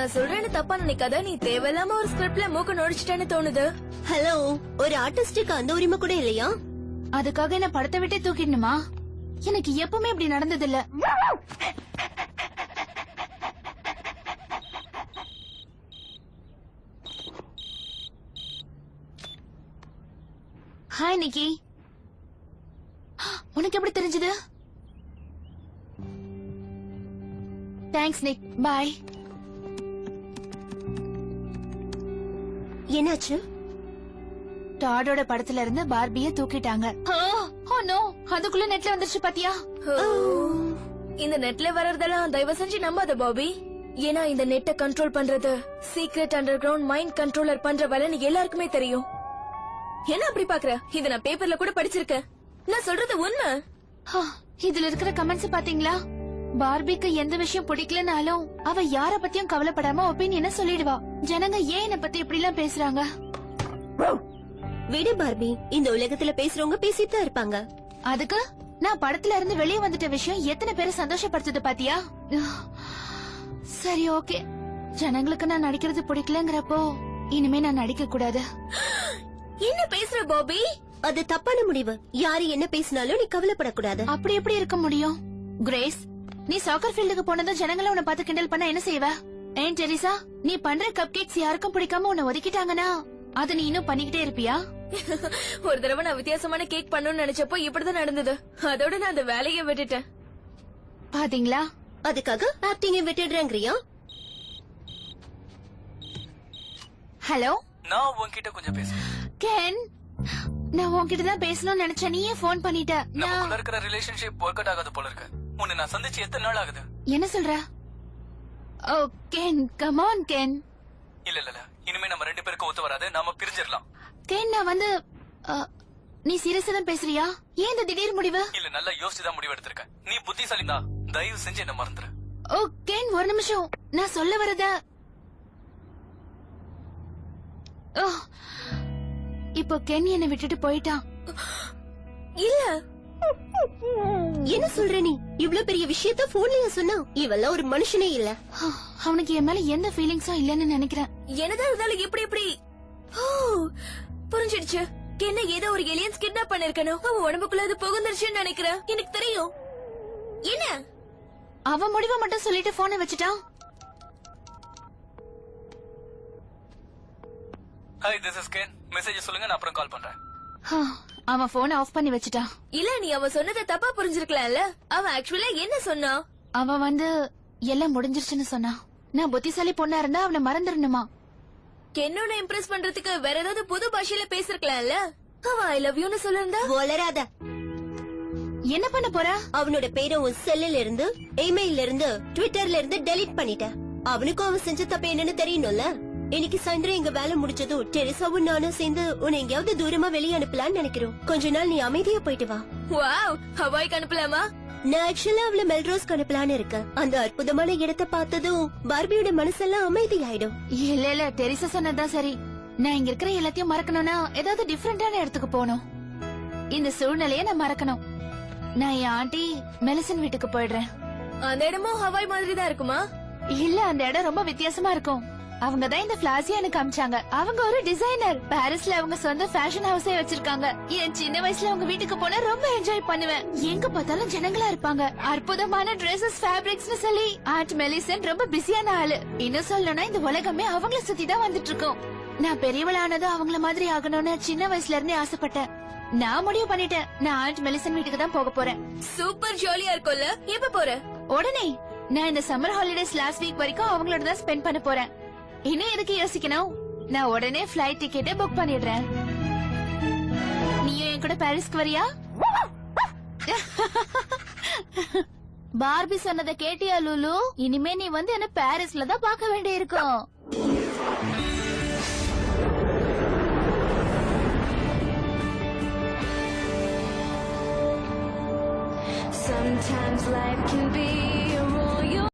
நான் சொல்றேன்னு தப்பா நினைக்காத. நீ தேவையில்லாம ஒரு ஸ்கிரிப்ட்ல மூக்க நுழைச்சிட்டேன்னு தோணுது. ஹலோ, ஒரு ஆர்டிஸ்டுக்கு அந்த உரிமை கூட இல்லையா? அதுக்காக என்ன படத்தை விட்டே தூக்கிடணுமா? எனக்கு எப்பவுமே இப்படி நடந்தது இல்ல. ஹாய் நிக்கி. உனக்கு எப்படி தெரிஞ்சது? தேங்க்ஸ் நிக். பாய். என்னாச்சு? டாடோட படத்துல இருந்து பார்பிய தூக்கிட்டாங்க. ஓ நோ, அதுக்குள்ள நெட்ல வந்துருச்சு பாத்தியா? இந்த நெட்ல வர்றதெல்லாம் தயவு செஞ்சு நம்பாத பாபி. ஏன்னா இந்த நெட்டை கண்ட்ரோல் பண்றது secret under ground mind controller பண்ற வேலைன்னு எல்லாருக்குமே தெரியும். என்ன அப்படி பாக்குற? இத நான் பேப்பர்ல கூட படிச்சிருக்கேன். நான் சொல்றது உண்மை. இதுல இருக்கிற கமெண்ட்ஸ் பாத்தீங்களா? பார்பிக்கு எந்த விஷயம் பிடிக்கலனாலும் அவ யார பத்தியும் கவலைப்படாம ஒப்பீனியனை சொல்லிடுவா. ஜனங்க ஏன் என்ன பத்தி இப்படி எல்லாம் பேசுறாங்க? விடு பார்பி, இந்த உலகத்துல பேசுறவங்க பேசிட்டு தான் இருப்பாங்க. அதுக்கு நான் படத்துல இருந்து வெளியே வந்துட்ட விஷயம் எத்தனை பேரை சந்தோஷப்படுத்துது பாத்தியா? சரி ஓகே, ஜனங்களுக்கு நான் நடிக்கிறது பிடிக்கலங்கிறப்போ இனிமே நான் நடிக்க கூடாது. என்ன பேசுற பாபி? அது தப்பான முடிவு. யாரு என்ன பேசினாலும் நீ கவலைப்படக்கூடாது. அப்படி எப்படி இருக்க முடியும்? கிரேஸ், நீ சாக்கர் ஃபீல்டுக்கு போனதும் ஜனங்களை உன்னை பார்த்து கிண்டல் பண்ண என்ன செய்வ? ஏன் டெரிசா, நீ பண்ற கப் கேக்ஸ் யாருக்கும் பிடிக்காம உன்னை ஒதுக்கிட்டாங்கன்னா அதை நீ இன்னும் பண்ணிக்கிட்டே இருப்பியா? ஒரு தடவை நான் வித்தியாசமான கேக் பண்ணணும்னு நினைச்சப்போ இப்படிதான் நடந்தது. அதோட நான் அந்த வேலையை விட்டுட்டேன். பாத்தீங்களா? அதுக்காக ஆக்டிங்க விட்டுடுறேங்கறியா? ஹலோ, நான் உன்கிட்ட கொஞ்சம் பேசுறேன். கென், நான் உன்கிட்ட தான் பேசணும்னு நினைச்சேன். நீயே போன் பண்ணிட்ட. நமக்குள்ள இருக்கிற ரிலேஷன்ஷிப் ஒர்க் அவுட் ஆகாது போல இருக்கு. உன்னை நான் சந்திச்சு எத்தனை நாள் ஆகுது? என்ன சொல்ற? ஓ கென், கம் ஆன் கென். இல்ல இனிமே நம்ம ரெண்டு பேருக்கும் ஒத்து வராது. நாம பிரிஞ்சிடலாம். கென், நான் வந்து நீ சீரியஸா தான் பேசுறியா? ஏன் இந்த திடீர் முடிவு? இல்ல, நல்லா யோசிச்சு தான் முடிவு எடுத்திருக்கேன். நீ புத்திசாலி தான். தயவு செஞ்சு என்ன மறந்துரு. ஓ கென், ஒரு நிமிஷம். நான் சொல்ல வரத இப்போ கென் என்னை விட்டுட்டு போயிட்டான். இல்ல, என்ன சொல்ற நீ? இவ்ளோ பெரிய விஷயத்த போன்லயா சொன்னா? இவெல்லாம் ஒரு மனுஷனே இல்ல. அவனுக்கு என் மேல எந்த ஃபீலிங்ஸும் இல்லன்னு நினைக்கிறேன். என்னதான் இருந்தாலும் இப்படி புரிஞ்சிடுச்சு. என்ன ஏதோ ஒரு ஏலியன்ஸ் கிட்னாப் பண்ணிருக்கணும். அவன் உடம்புக்குள்ள அது புகுந்துருச்சுன்னு நினைக்கிறேன். எனக்கு தெரியும். என்ன அவன் முடிவை மட்டும் சொல்லிட்டு போனை வச்சுட்டான். Hi, this is can. Message சொல்லுங்க, நான் அப்புறம் கால் பண்றேன். அவன் போனை ஆஃப் பண்ணி வச்சுட்டான். இல்ல, நீ அவன் சொன்னதை தப்பா புரிஞ்சிருக்கலாம்ல. அவன் ஆக்சுவலா என்ன சொன்னா? அவன் வந்து எல்லாம் முடிஞ்சிருச்சுன்னு சொன்னான். நான் புத்திசாலி பொண்ணா இருந்தா அவனை மறந்துடணுமா? கென்னோட இம்ப்ரெஸ் பண்றதுக்கு வேற ஏதாவது புது பாஷையில பேசிருக்கலாம்ல. அவன் ஐ லவ் யூன்னு சொல்லிருந்தா? வளராத. என்ன பண்ண போற? அவனோட பேரை உன் செல்லுல இருந்து, இமெயில்ல இருந்து, ட்விட்டர்ல இருந்து டெலீட் பண்ணிட்ட. அவனுக்கும் அவன் செஞ்ச தப்பு என்னன்னு தெரியணும்ல. இன்னைக்கு சாயந்தரம் எங்க வேலை முடிச்சதும் டெரிசாவும் நானும் சேர்ந்து உன்னை எங்கேயாவது தூரமா வெளியே அனுப்பலான்னு நினைக்கிறோம். கொஞ்ச நாள் நீ அமைதியா போயிட்டு வா. வாவ், ஹவாய்க்கு அனுப்பலாமா? நான் ஆக்சுவலா அவள மெல்ரோஸ்க்கு அனுப்பலான்னு இருக்கேன். அந்த அற்புதமான இடத்தை பார்த்ததும் பார்பியோட மனசெல்லாம் அமைதியாயிடும். இல்ல, டெரிசா சொன்னதுதான் சரி. நான் இங்க இருக்கிற எல்லாத்தையும் மறக்கணும்னா ஏதாவது டிஃபரெண்டான இடத்துக்கு போகணும். இந்த சூழ்நிலைய நான் மறக்கணும். நான் என் ஆண்டி மெலிசன் வீட்டுக்கு போயிடுறேன். அந்த இடமும் ஹவாய் மாதிரி தான் இருக்குமா? இல்ல, அந்த இடம் ரொம்ப வித்தியாசமா இருக்கும். அவங்க தான் இந்த பிளாஸியா எனக்கு அமிச்சாங்க. அவங்க ஒரு டிசைனர். பாரிஸ்ல அவங்க சொந்த ஃபேஷன் ஹவுஸே வச்சிருக்காங்க. என் சின்ன வயசுல அவங்க வீட்டுக்கு போனா ரொம்ப என்ஜாய் பண்ணுவேன். எங்க பார்த்தாலும் ஜனங்களா இருப்பாங்க. அற்புதமான டிரெஸஸ், ஃபேப்ரிக்ஸ்னு சொல்லி ஆண்ட் மெலிசன் ரொம்ப பிஸியான ஆளு. இன்னும் சொல்லணும்னா இந்த உலகமே அவங்கள சுத்தி தான் வந்துட்டு இருக்கோம். நான் பெரியவளானதும் அவங்கள மாதிரி ஆகணும்னு சின்ன வயசுல இருந்தே ஆசைப்பட்டேன். நான் முடிவு பண்ணிட்டேன். நான் ஆண்ட் மெலிசன் வீட்டுக்கு தான் போக போறேன். சூப்பர் ஜாலியா இருக்கும்ல. எப்ப போற? உடனே. நான் இந்த சம்மர் ஹாலிடேஸ் லாஸ்ட் வீக் வரைக்கும் அவங்களோட தான் ஸ்பெண்ட் பண்ண போறேன். இன்னும் எதுக்கு யோசிக்கணும்? நான் உடனே ஃபிளைட் டிக்கெட்டை புக் பண்ணிடுறேன். நீயும் என் கூட பாரிஸ்க்கு வரியா? பார்பி சொன்னதை கேட்டியா லூலு? இனிமே நீ வந்து என்ன பாரிஸ்ல தான் பார்க்க வேண்டியிருக்கும். Sometimes life can be